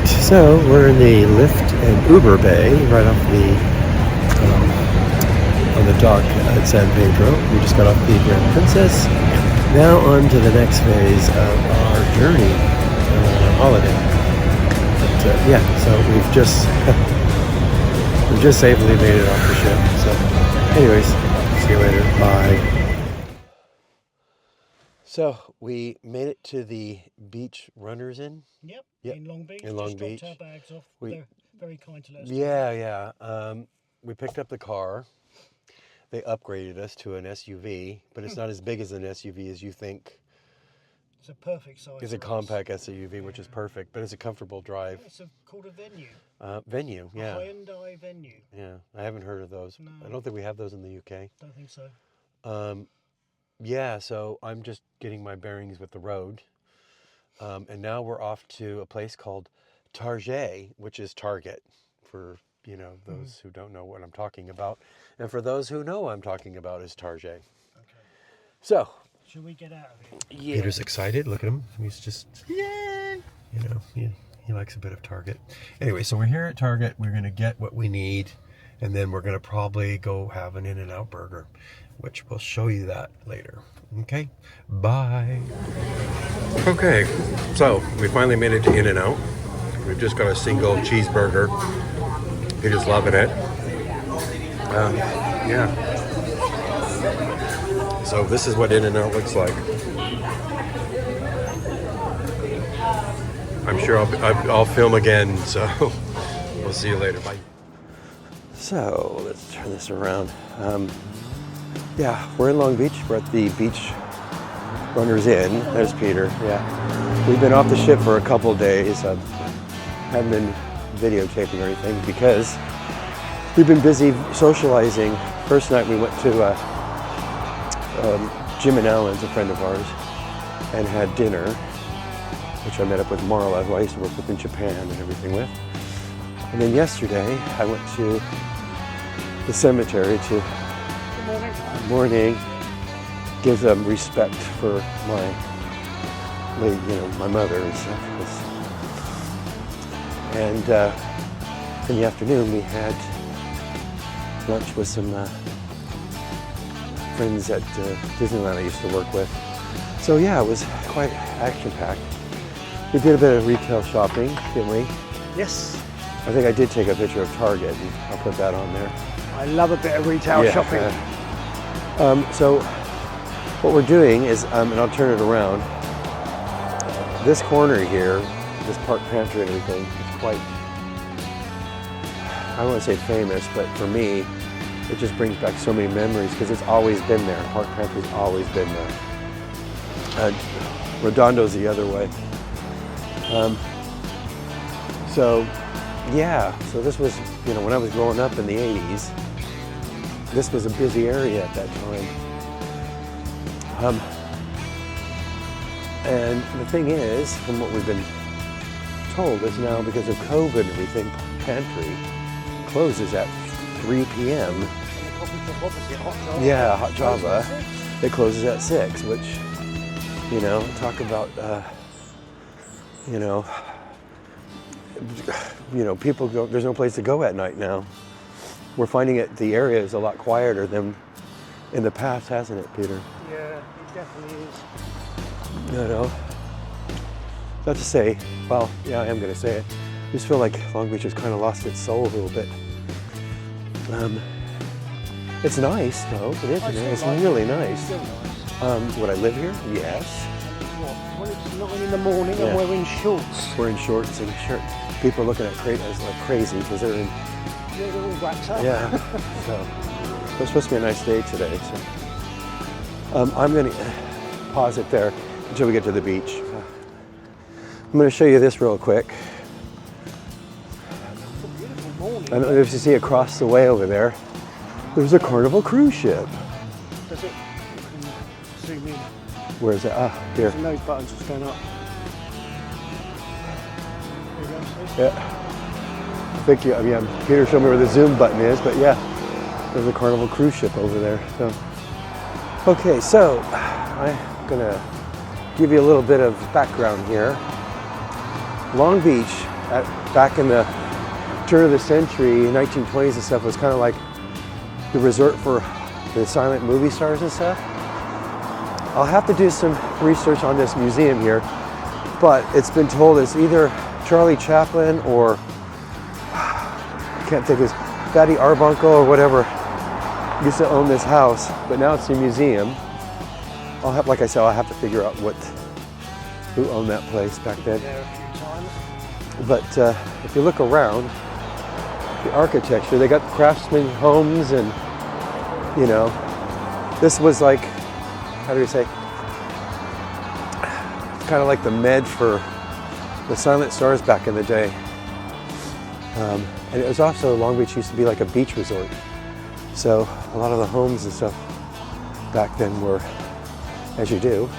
so we're in the Lyft and Uber bay right off on the dock at San Pedro. We just got off the Grand Princess. Now on to the next phase of our journey, holiday. But yeah, so we've just safely made it off the ship. So anyways, see you later. Bye. So we made it to the Beachrunners Inn. Yep, in Long Beach. In Long just Beach. Dropped our bags off. They're very kind to let us. Yeah. We picked up the car. They upgraded us to an SUV, but it's not as big as an SUV as you think. It's a perfect size. It's a compact SUV, which is perfect, but it's a comfortable drive. It's called a Venue. Venue, yeah. A Hyundai Venue. Yeah, I haven't heard of those. No. I don't think we have those in the UK. Don't think so. Yeah, so I'm just getting my bearings with the road. And now we're off to a place called Target, which is Target for, those who don't know what I'm talking about. And for those who know what I'm talking about is Target. Okay. So. Should we get out of here? Yeah. Peter's excited. Look at him. He's just, yay! He likes a bit of Target. Anyway, so we're here at Target. We're going to get what we need. And then we're going to probably go have an In-N-Out burger, which we'll show you that later. Okay, bye. Okay, so we finally made it to In-N-Out. We've just got a single cheeseburger. Peter's loving it. Yeah. So this is what In-N-Out looks like. I'm sure I'll film again, so we'll see you later. Bye. So let's turn this around. Yeah, we're in Long Beach. We're at the Beachrunner's Inn. There's Peter. Yeah, we've been off the ship for a couple of days. Haven't been videotaping or anything because we've been busy socializing. First night we went to Jim and Alan's, a friend of ours, and had dinner, which I met up with Marla, who I used to work with in Japan and everything with. And then yesterday I went to the cemetery to morning, give them respect for my late, my mother and stuff. And in the afternoon we had lunch with some friends at Disneyland I used to work with. So yeah, it was quite action-packed. We did a bit of retail shopping, didn't we? Yes. I think I did take a picture of Target, and I'll put that on there. I love a bit of retail shopping. So what we're doing is, and I'll turn it around, this corner here, this park pantry and everything, is quite, I don't want to say famous, but for me, it just brings back so many memories because it's always been there. Park pantry's always been there. And Redondo's the other way. So this was, when I was growing up in the 80s, this was a busy area at that time. And the thing is, from what we've been told, is now because of COVID and everything, pantry closes at 3 p.m. Yeah, Hot Java. It closes at 6, which, talk about, people go, there's no place to go at night now. We're finding the area is a lot quieter than in the past, hasn't it, Peter? Yeah, it definitely is. Not to say, well, yeah, I am going to say it. I just feel like Long Beach has kind of lost its soul a little bit. It's nice, though. It is. It's really nice. Would I live here? Yes. When it's 9 in the morning and we're in shorts. We're in shorts and shirts. People are looking at us like crazy because they're in. They're all wrapped up. Yeah. So it's supposed to be a nice day today. So I'm going to pause it there until we get to the beach. I'm going to show you this real quick. It's a beautiful morning. I don't know if you see across the way over there. There's a Carnival cruise ship. Does it? Zoom in. Where is it? Ah, here. There's no buttons just going up. Yeah. I think Peter showed me where the zoom button is, but yeah, there's a Carnival cruise ship over there. So, okay, so I'm gonna give you a little bit of background here. Long Beach back in the turn of the century, 1920s and stuff, was kind of like the resort for the silent movie stars and stuff. I'll have to do some research on this museum here, but it's been told it's either Charlie Chaplin or I can't think of his Fatty Arbuckle or whatever used to own this house, but now it's a museum. I'll have, like I said, I'll have to figure out who owned that place back then. There a few times. But if you look around, the architecture, they got craftsman homes, and you know, this was like, how do you say, kind of like the med for the silent stars back in the day. And it was also, Long Beach used to be like a beach resort. So a lot of the homes and stuff back then were, as you do,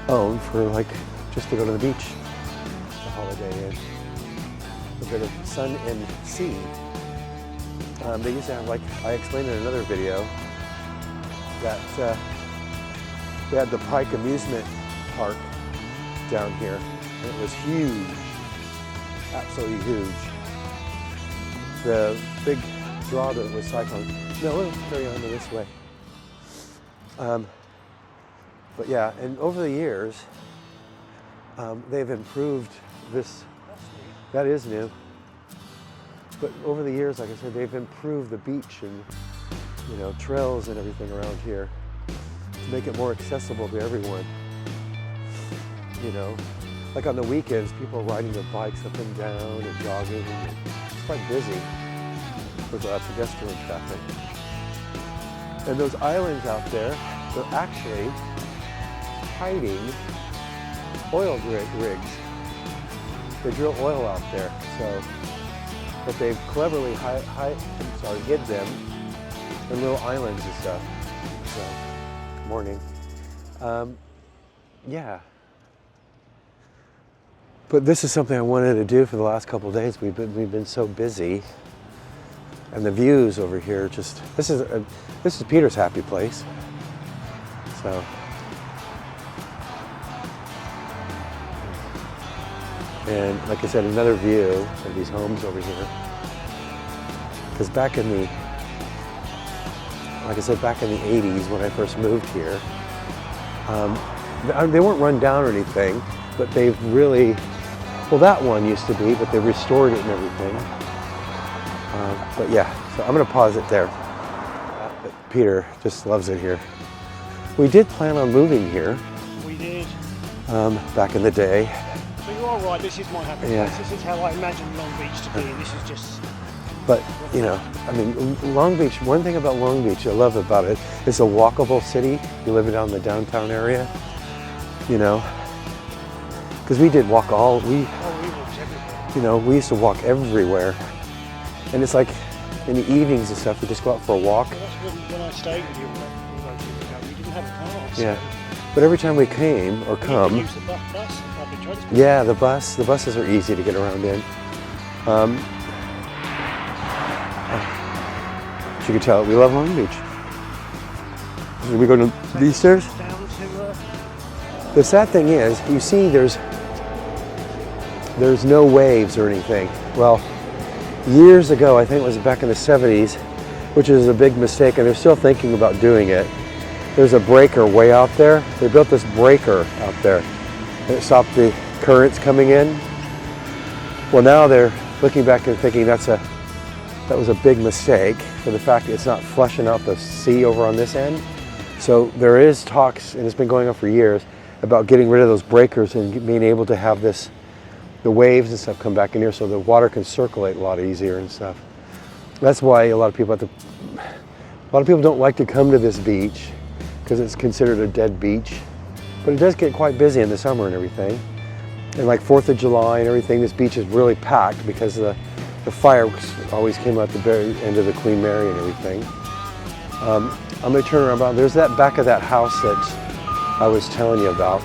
owned for like just to go to the beach, the Holiday Inn. A bit of sun and sea. They used to have, like I explained in another video, that they had the Pike Amusement Park down here, and it was huge, absolutely huge. The big draw to it was Cyclone. No, we'll carry on to this way. But yeah, and over the years, they've improved this. That is new. But over the years, like I said, they've improved the beach and, you know, trails and everything around here to make it more accessible to everyone. You know, like on the weekends, people are riding their bikes up and down and jogging. And it's quite busy with pedestrian traffic. And those islands out there, they're actually hiding oil rigs. They drill oil out there, so, but they've cleverly hid them in little islands and stuff. So, morning. Yeah. But this is something I wanted to do for the last couple of days. We've been so busy, and the views over here just. This is Peter's happy place. So. And like I said, another view of these homes over here. Because back in the 80s when I first moved here, they weren't run down or anything, but they've really, well, that one used to be, but they restored it and everything. But yeah, so I'm gonna pause it there. But Peter just loves it here. We did plan on moving here. We did. Back in the day. So you're all right, this is my happy place. This is how I imagine Long Beach to be, and this is just... But, you know, I mean, Long Beach, one thing about Long Beach I love about it, it's a walkable city. You live down in the downtown area, you know. Because we did walk we walked everywhere. You know, we used to walk everywhere. And it's like, in the evenings and stuff, we just go out for a walk. Well, that's when I stayed with you, we didn't have a car. So. Yeah. But every time we came or come, use the bus, the public transport. yeah, the buses are easy to get around in. As you can tell, we love Long Beach. Did we go to these stairs? Down to, the sad thing is, you see, there's no waves or anything. Well, years ago, I think it was back in the 70s, which is a big mistake, and they're still thinking about doing it. There's a breaker way out there. They built this breaker out there, and it stopped the currents coming in. Well, now they're looking back and thinking that was a big mistake for the fact that it's not flushing out the sea over on this end. So there is talks, and it's been going on for years, about getting rid of those breakers and being able to have the waves and stuff come back in here so the water can circulate a lot easier and stuff. That's why a lot of people don't like to come to this beach because it's considered a dead beach. But it does get quite busy in the summer and everything. And like 4th of July and everything, this beach is really packed because the fireworks always came out the very end of the Queen Mary and everything. I'm going to turn around. There's that back of that house that I was telling you about.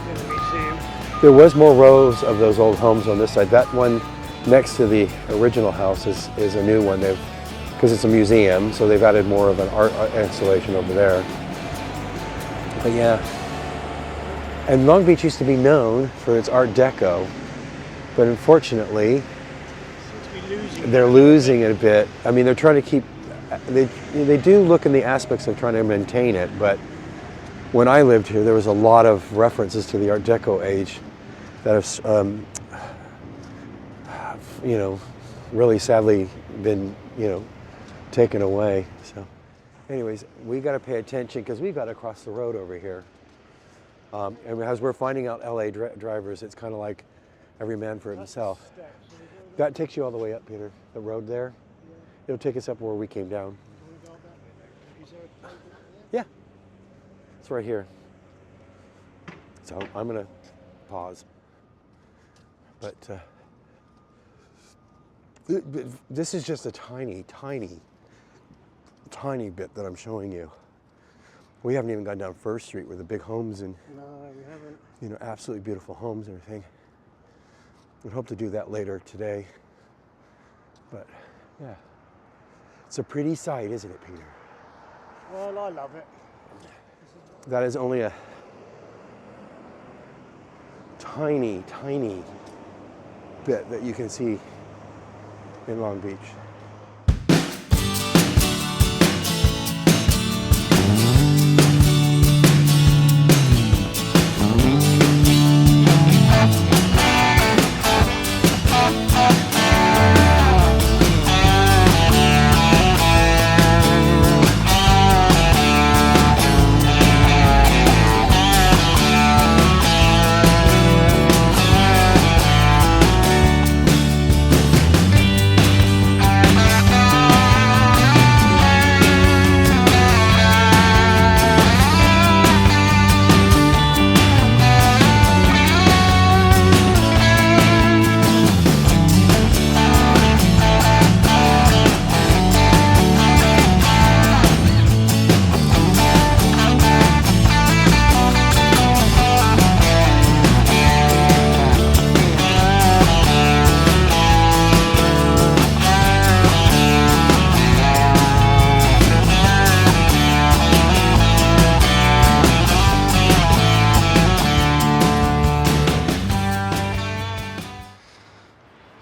There was more rows of those old homes on this side. That one next to the original house is a new one. Because it's a museum, so they've added more of an art installation over there. But yeah. And Long Beach used to be known for its Art Deco. But unfortunately, Seems to be losing they're losing it a bit. I mean, they're trying to keep, they do look in the aspects of trying to maintain it, but when I lived here, there was a lot of references to the Art Deco age that have, you know, really sadly been, you know, taken away. So anyways, we got to pay attention because we got to cross the road over here. And as we're finding out LA drivers, it's kind of like every man for himself. That takes you all the way up, Peter. The road there, it'll take us up where we came down. Yeah, it's right here. So I'm gonna pause. But this is just a tiny, tiny, tiny bit that I'm showing you. We haven't even gone down First Street where the big homes and, No, we haven't. you know, absolutely beautiful homes and everything. We hope to do that later today. But yeah, it's a pretty sight, isn't it, Peter? Well, I love it. That is only a tiny, tiny bit that you can see in Long Beach.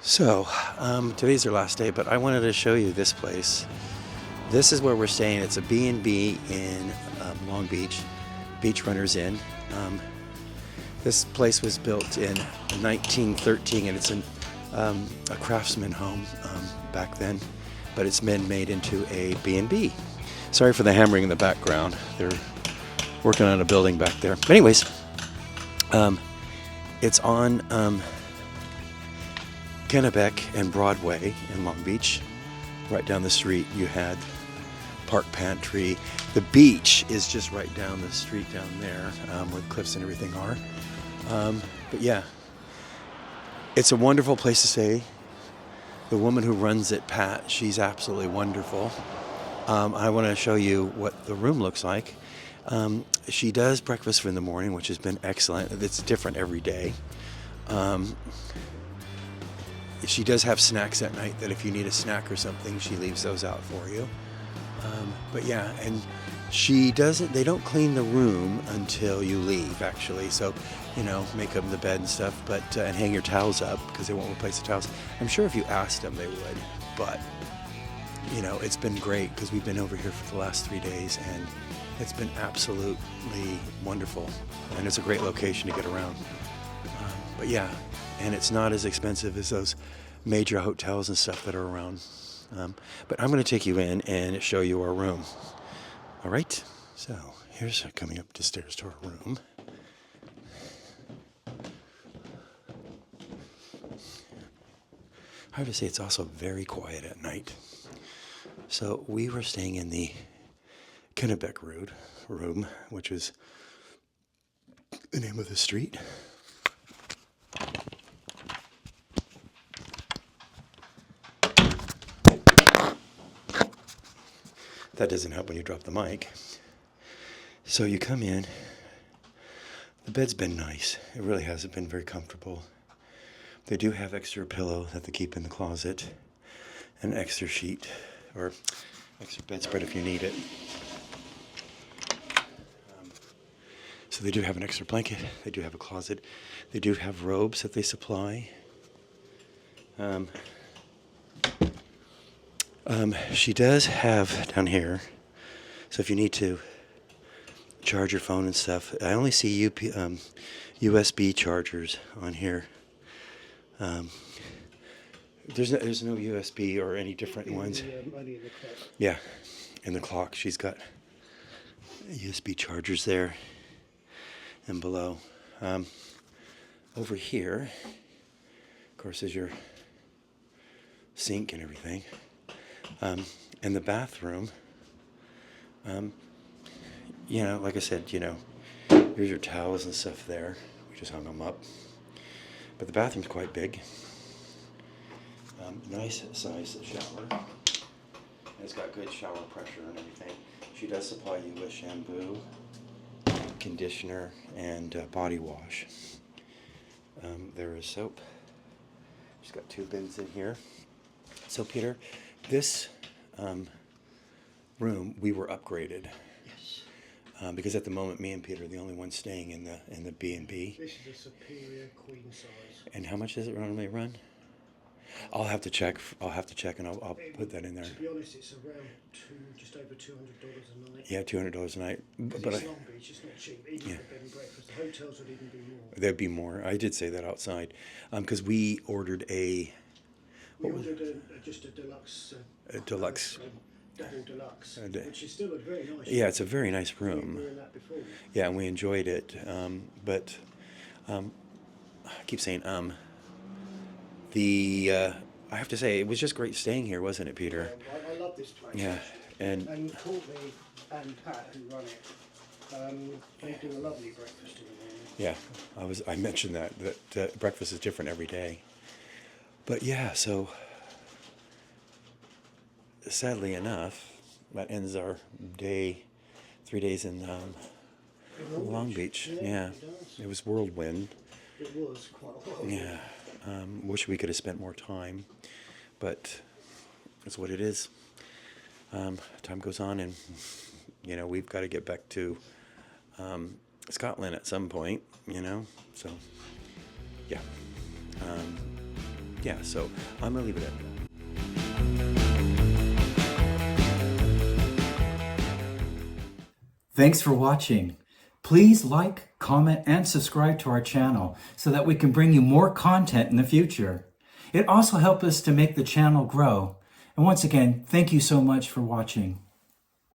So, today's our last day, but I wanted to show you this place. This is where we're staying. It's a B&B in Long Beach, Beachrunner's Inn. This place was built in 1913, and it's a craftsman home back then, but it's been made into a B&B. Sorry for the hammering in the background. They're working on a building back there. But anyways, it's on Kennebec and Broadway in Long Beach. Right down the street you had Park Pantry. The beach is just right down the street down there where the cliffs and everything are. But yeah, it's a wonderful place to stay. The woman who runs it, Pat, she's absolutely wonderful. I want to show you what the room looks like. She does breakfast in the morning, which has been excellent. It's different every day. She does have snacks at night that if you need a snack or something, she leaves those out for you. But yeah, and they don't clean the room until you leave, actually. So, you know, make them the bed and stuff, but and hang your towels up because they won't replace the towels. I'm sure if you asked them, they would. But, you know, it's been great because we've been over here for the last 3 days and it's been absolutely wonderful. And it's a great location to get around. But yeah, and it's not as expensive as those major hotels and stuff that are around. But I'm going to take you in and show you our room. All right, so here's coming up the stairs to our room. I have to say it's also very quiet at night. So we were staying in the Kennebec room, which is the name of the street. That doesn't help when you drop the mic. So you come in. The bed's been nice. It really has. Been very comfortable. They do have extra pillow that they keep in the closet, an extra sheet or extra bedspread if you need it. So they do have an extra blanket. They do have a closet. They do have robes that they supply. She does have down here, so if you need to charge your phone and stuff, I only see USB chargers on here. There's no USB or any different ones. Only in the clock. Yeah, in the clock. She's got USB chargers there and below. Over here, of course, is your sink and everything. And the bathroom, you know, like I said, you know, here's your towels and stuff there. We just hung them up. But the bathroom's quite big. Nice size shower. And it's got good shower pressure and everything. She does supply you with shampoo, conditioner, and body wash. There is soap. She's got 2 bins in here. So Peter, this room, we were upgraded. Yes. Because at the moment, me and Peter are the only ones staying in the B&B. This is a superior queen size. And how much does it normally run? I'll have to check. And I'll put that in there. To be honest, it's around just over $200 a night. Yeah, $200 a night. But it's Long Beach, it's not cheap. Even for bed and breakfast, the hotels would even be more. There'd be more. I did say that outside, because we ordered just a deluxe. Deluxe. Double deluxe, which is still a very nice. Yeah, it's a very nice room. We were in that before. Yeah, and we enjoyed it. But I keep saying I have to say, it was just great staying here, wasn't it, Peter? I love this place. Yeah, and Courtney and Pat, who run it, they do a lovely breakfast in the morning. yeah, I mentioned that breakfast is different every day. But yeah, so sadly enough, that ends our 3 days in Long Beach. Yeah, it was whirlwind. It was quite a while. Yeah. Wish we could have spent more time, but it's what it is. Time goes on, and you know, we've got to get back to Scotland at some point, you know, so yeah. So I'm gonna leave it at that. Thanks for watching. Please like, comment, and subscribe to our channel so that we can bring you more content in the future. It also helps us to make the channel grow. And once again, thank you so much for watching.